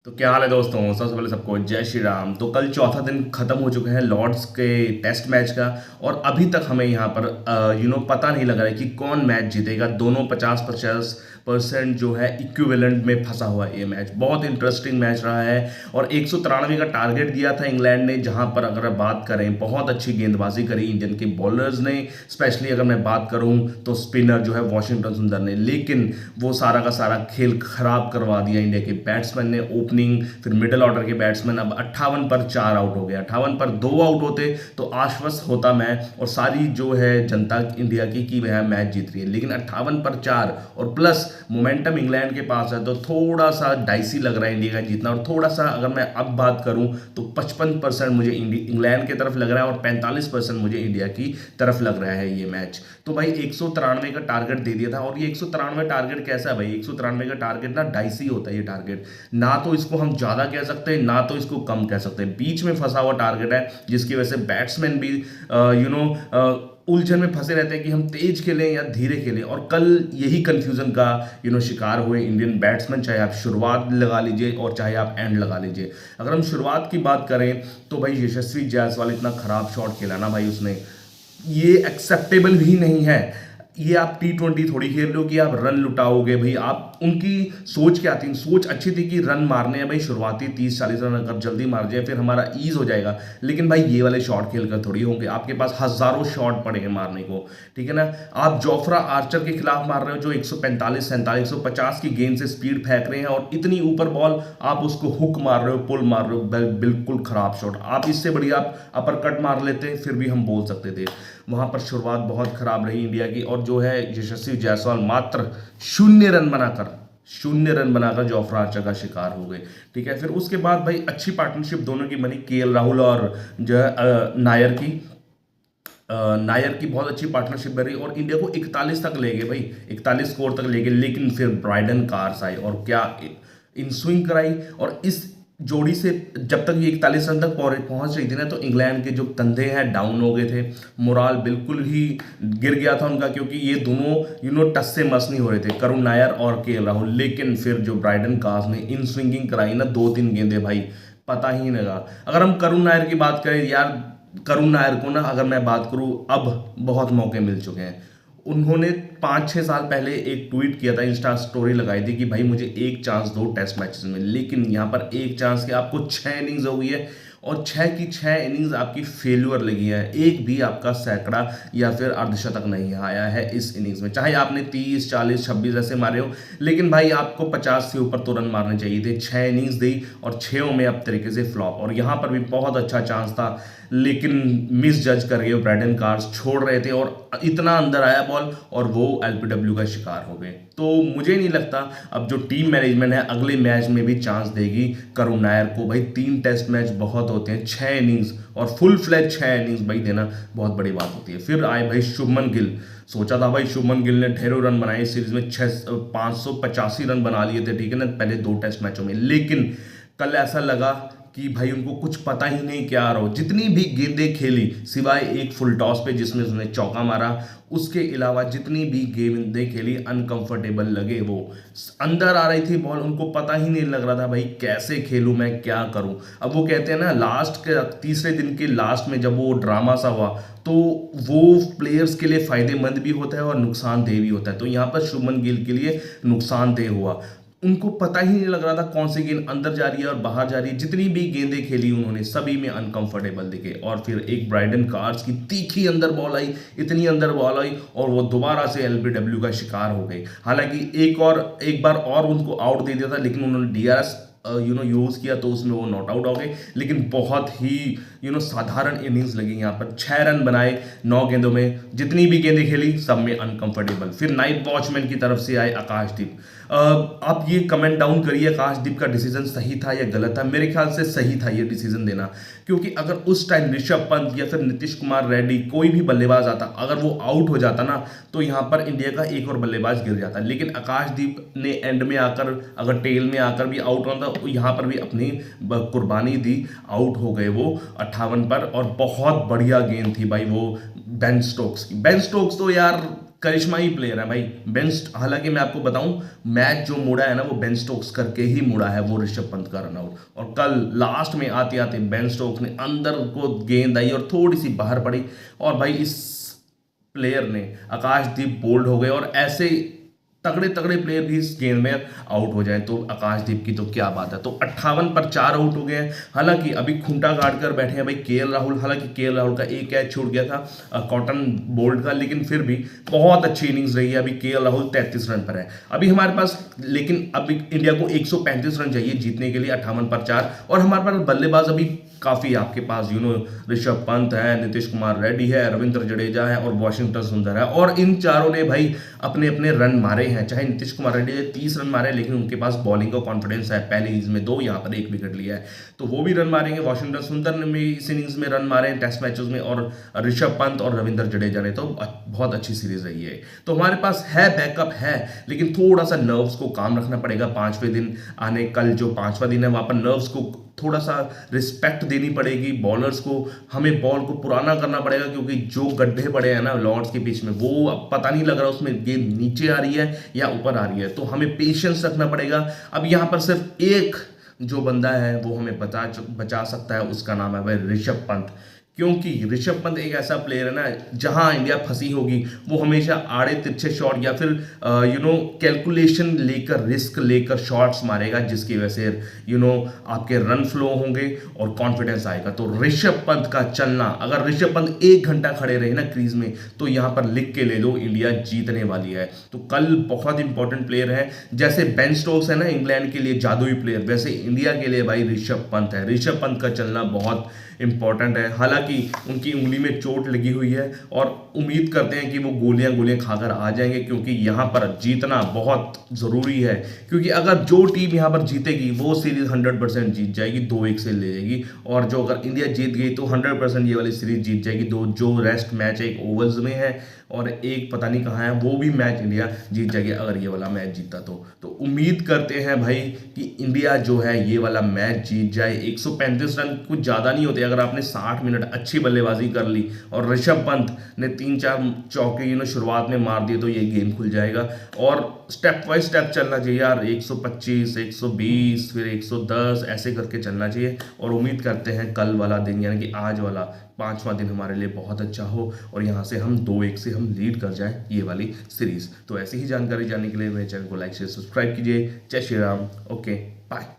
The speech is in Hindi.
तो क्या हाल है दोस्तों। सबसे पहले सबको जय श्री राम। तो कल चौथा दिन खत्म हो चुका है लॉर्ड्स के टेस्ट मैच का। और अभी तक हमें यहाँ पर पता नहीं लग रहा है कि कौन मैच जीतेगा। दोनों 50% जो है इक्विवेलेंट में फंसा हुआ है ये मैच। बहुत इंटरेस्टिंग मैच रहा है। और 193 का टारगेट दिया था इंग्लैंड ने, जहां पर अगर बात करें बहुत अच्छी गेंदबाजी करी इंडियन के बॉलर्स ने। स्पेशली अगर मैं बात करूं तो स्पिनर जो है वॉशिंगटन सुंदर ने, लेकिन वो सारा का सारा खेल खराब करवा दिया इंडिया के बैट्समैन ने। ओपनिंग फिर मिडिल ऑर्डर के बैट्समैन। अब 58 पर 4 आउट हो गए। 58 पर 2 आउट होते तो आश्वस्त होता मैं और सारी जो है जनता इंडिया की कि वह मैच जीत रही है। लेकिन 58 पर 4 और प्लस मोमेंटम इंग्लैंड के पास है, तो थोड़ा सा डाइसी लग रहा है इंडिया का जीतना। और थोड़ा सा अगर मैं अब बात करूं तो 55% मुझे इंग्लैंड की तरफ लग रहा है और 45% मुझे इंडिया की तरफ लग रहा है ये मैच। तो भाई 193 का टारगेट दे दिया था। और ये 193 टारगेट कैसा है भाई? 193 का टारगेट ना डाइसी होता है ये टारगेट। ना तो इसको हम ज्यादा कह सकते हैं, ना तो इसको कम कह सकते हैं। बीच में फंसा हुआ टारगेट है, जिसकी वजह से बैट्समैन भी उलझन में फंसे रहते हैं कि हम तेज खेलें या धीरे खेलें। और कल यही कंफ्यूजन का शिकार हुए इंडियन बैट्समैन। चाहे आप शुरुआत लगा लीजिए और चाहे आप एंड लगा लीजिए। अगर हम शुरुआत की बात करें तो भाई यशस्वी जायसवाल इतना खराब शॉट खेला ना भाई उसने, ये एक्सेप्टेबल भी नहीं है। ये आप T20 थोड़ी खेल रहे हो कि आप रन लुटाओगे भाई। आप उनकी सोच क्या थी? सोच अच्छी थी कि रन मारने हैं भाई, शुरुआती 30-40 रन अगर जल्दी मार जाए फिर हमारा ईज हो जाएगा। लेकिन भाई ये वाले शॉट खेल कर थोड़ी होंगे। आपके पास हजारों शॉट पड़े हैं मारने को, ठीक है ना। आप जोफ्रा आर्चर के खिलाफ मार रहे हो जो 145 47 150 की गेंद से स्पीड फेंक रहे हैं और इतनी ऊपर बॉल आप उसको हुक मार रहे हो, पुल मार रहे हो। बिल्कुल खराब शॉट। आप इससे बढ़िया आप अपर कट मार लेते फिर भी हम बोल सकते थे। वहां पर शुरुआत बहुत खराब रही इंडिया की। और जो है यशस्वी जायसवाल मात्र 0 रन बनाकर जोफ्रा आर्चर का शिकार हो गए, ठीक है। फिर उसके बाद भाई अच्छी पार्टनरशिप दोनों की बनी, केएल राहुल और जो है नायर की बहुत अच्छी पार्टनरशिप बनी और इंडिया को 41 तक ले गए भाई, 41 स्कोर तक ले गए। लेकिन फिर ब्राइडन कार्स आई और क्या इन स्विंग कराई। और इस जोड़ी से जब तक ये 41 रन तक पहुंच रही थी ना, तो इंग्लैंड के जो कंधे हैं डाउन हो गए थे। मोराल बिल्कुल ही गिर गया था उनका, क्योंकि ये दोनों टस से मस नहीं हो रहे थे, करुण नायर और केएल राहुल। लेकिन फिर जो ब्राइडन कार्स ने इन स्विंगिंग कराई ना 2-3 गेंदे भाई, पता ही नहीं लगा। अगर हम करुण नायर की बात करें यार, करुण नायर को ना अगर मैं बात करूं अब बहुत मौके मिल चुके हैं। उन्होंने 5-6 साल पहले एक ट्वीट किया था, इंस्टा स्टोरी लगाई थी कि भाई मुझे एक चांस दो टेस्ट मैचेस में। लेकिन यहाँ पर एक चांस के आपको 6 इनिंग्स हो गई है और 6 की 6 इनिंग्स आपकी फेल्यूर लगी है। एक भी आपका सैकड़ा या फिर अर्धशतक नहीं आया है इस इनिंग्स में। चाहे आपने 30 40 26 ऐसे मारे हो, लेकिन भाई आपको 50 से ऊपर तो रन मारने चाहिए थे। 6 इनिंग्स दी और 6 में अब तरीके से फ्लॉप। और यहाँ पर भी बहुत अच्छा चांस था, लेकिन मिस जज कर गए। ब्राइडन कार्स छोड़ रहे थे और इतना अंदर आया बॉल और वो एलपीडब्ल्यू का शिकार हो गए। तो मुझे नहीं लगता अब जो टीम मैनेजमेंट है अगले मैच में भी चांस देगी करुण नायर को। भाई 3 टेस्ट मैच बहुत होते हैं, 6 इनिंग्स और फुल फ्लैज 6 इनिंग्स भाई देना बहुत बड़ी बात होती है। फिर आए भाई शुभमन गिल। सोचा था भाई शुभमन गिल ने ढेरों रन बनाए इस सीरीज में, 585 रन बना लिए थे, ठीक है ना, पहले 2 टेस्ट मैचों में। लेकिन कल ऐसा लगा कि भाई उनको कुछ पता ही नहीं क्या रहा हो। जितनी भी गेंदें खेली सिवाय एक फुल टॉस पे जिसमें उसने चौका मारा, उसके अलावा जितनी भी गेंदें खेली अनकंफर्टेबल लगे। वो अंदर आ रही थी बॉल, उनको पता ही नहीं लग रहा था भाई कैसे खेलूं मैं, क्या करूं। अब वो कहते हैं ना लास्ट के तीसरे दिन के लास्ट में जब वो ड्रामा सा हुआ, तो वो प्लेयर्स के लिए फायदेमंद भी होता है और नुकसानदेह भी होता है। तो यहाँ पर शुभमन गिल के लिए नुकसानदेह हुआ। उनको पता ही नहीं लग रहा था कौन सी गेंद अंदर जा रही है और बाहर जा रही है। जितनी भी गेंदें खेली उन्होंने सभी में अनकंफर्टेबल दिखे। और फिर एक ब्राइडन कार्स की तीखी अंदर बॉल आई, इतनी अंदर बॉल आई और वो दोबारा से एलबीडब्ल्यू का शिकार हो गई। हालांकि एक बार और उनको आउट दे दिया था, लेकिन उन्होंने डीआरएस यूज किया तो उसमें वो नॉट आउट हो गए। लेकिन बहुत ही साधारण इनिंग्स लगी। यहाँ पर 6 रन बनाए 9 गेंदों में, जितनी भी गेंदें खेली सब में अनकंफर्टेबल। फिर नाइट वॉचमैन की तरफ से आए आकाशदीप। आप ये कमेंट डाउन करिए आकाशदीप का डिसीजन सही था या गलत था। मेरे ख्याल से सही था ये डिसीजन देना, क्योंकि अगर उस टाइम ऋषभ पंत या फिर नीतीश कुमार रेड्डी कोई भी बल्लेबाज आता, अगर वो आउट हो जाता ना, तो यहाँ पर इंडिया का एक और बल्लेबाज गिर जाता। लेकिन आकाशदीप ने एंड में आकर, अगर टेल में आकर भी आउट होना था, तो यहाँ पर भी अपनी कुर्बानी दी, आउट हो गए वो 58 पर। और बहुत बढ़िया गेंद थी भाई वो बेन स्टोक्स की। बेन स्टोक्स तो यार करिश्माई प्लेयर है भाई। हालांकि मैं आपको बताऊं, मैच जो मुड़ा है ना वो बेन स्टोक्स करके ही मुड़ा है, वो ऋषभ पंत का रनआउट। और कल लास्ट में आते आते बेन स्टोक्स ने अंदर को गेंद आई और थोड़ी सी बाहर पड़ी, और भाई इस प्लेयर ने, आकाशदीप बोल्ड हो गए। और ऐसे तगड़े तगड़े प्लेयर भी इस गेम में आउट हो जाएं तो आकाशदीप की तो क्या बात है। तो 58 पर 4 आउट हो गए हैं। हालांकि अभी खूंटा गाड़ कर बैठे हैं भाई केएल राहुल। हालांकि केएल राहुल का एक कैच छूट गया था कॉटन बोल्ट का, लेकिन फिर भी बहुत अच्छी इनिंग्स रही है। अभी केएल राहुल 33 रन पर है अभी हमारे पास, लेकिन अभी इंडिया को 135 रन चाहिए जीतने के लिए, 58 पर 4। और हमारे पास बल्लेबाज अभी काफी आपके पास ऋषभ पंत है, नीतीश कुमार रेड्डी है, रविंद्र जडेजा है और वॉशिंगटन सुंदर है। और इन चारों ने भाई अपने अपने रन मारे हैं। चाहे नीतीश कुमार रेड्डी ने 30 रन मारे, लेकिन उनके पास बॉलिंग का कॉन्फिडेंस है। पहले इनिंग्स में 2, यहाँ पर 1 विकेट लिया है, तो वो भी रन मारेंगे। वॉशिंगटन सुंदर ने भी इस इनिंग्स में रन मारे हैं टेस्ट मैचेस में, और ऋषभ पंत और रविंद्र जडेजा ने तो बहुत अच्छी सीरीज रही है। तो हमारे पास है, बैकअप है, लेकिन थोड़ा सा नर्व्स को काम रखना पड़ेगा। 5वें दिन आने, कल जो 5वां दिन है वहां पर नर्व्स को थोड़ा सा रिस्पेक्ट देनी पड़ेगी। बॉलर्स को हमें बॉल को पुराना करना पड़ेगा, क्योंकि जो गड्ढे पड़े हैं ना लॉर्ड्स के पिच में, वो अब पता नहीं लग रहा उसमें गेंद नीचे आ रही है या ऊपर आ रही है। तो हमें पेशेंस रखना पड़ेगा। अब यहाँ पर सिर्फ एक जो बंदा है वो हमें बचा सकता है, उसका नाम है भाई ऋषभ पंत। क्योंकि ऋषभ पंत एक ऐसा प्लेयर है ना, जहां इंडिया फंसी होगी वो हमेशा आड़े तिरछे शॉट या फिर कैलकुलेशन लेकर, रिस्क लेकर शॉट्स मारेगा, जिसकी वजह से आपके रन फ्लो होंगे और कॉन्फिडेंस आएगा। तो ऋषभ पंत का चलना, अगर ऋषभ पंत 1 घंटा खड़े रहे ना क्रीज में, तो यहां पर लिख के ले लो इंडिया जीतने वाली है। तो कल बहुत इंपॉर्टेंट प्लेयर है, जैसे बेन स्टोक्स है ना इंग्लैंड के लिए जादुई प्लेयर, वैसे इंडिया के लिए भाई ऋषभ पंत है। ऋषभ पंत का चलना बहुत इंपॉर्टेंट है। हालांकि उनकी उंगली में चोट लगी हुई है, और उम्मीद करते हैं कि वो गोलियां खाकर आ जाएंगे, क्योंकि यहां पर जीतना बहुत जरूरी है। क्योंकि अगर जो टीम यहां पर जीतेगी वो सीरीज 100% जीत जाएगी, 2-1 से ले जाएगी। और जो अगर इंडिया जीत गई तो 100% ये वाली सीरीज जीत जाएगी। जो रेस्ट मैच एक ओवल्स में है और एक पता नहीं कहाँ है, वो भी मैच इंडिया जीत जाएगी अगर ये वाला मैच जीता तो उम्मीद करते हैं भाई कि इंडिया जो है ये वाला मैच जीत जाए। 135 रन कुछ ज़्यादा नहीं होते अगर आपने 60 मिनट अच्छी बल्लेबाजी कर ली और ऋषभ पंत ने 3-4 चौके शुरुआत में मार दिए, तो ये गेम खुल जाएगा। और स्टेप बाय स्टेप चलना चाहिए यार, 125, 120, फिर 110 ऐसे करके चलना चाहिए। और उम्मीद करते हैं कल वाला दिन यानी कि आज वाला 5वां दिन हमारे लिए बहुत अच्छा हो और यहाँ से हम 2-1 से हम लीड कर जाएं ये वाली सीरीज। तो ऐसी ही जानकारी जानने के लिए मेरे चैनल को लाइक शेयर सब्सक्राइब कीजिए। जय श्री राम। Okay, bye.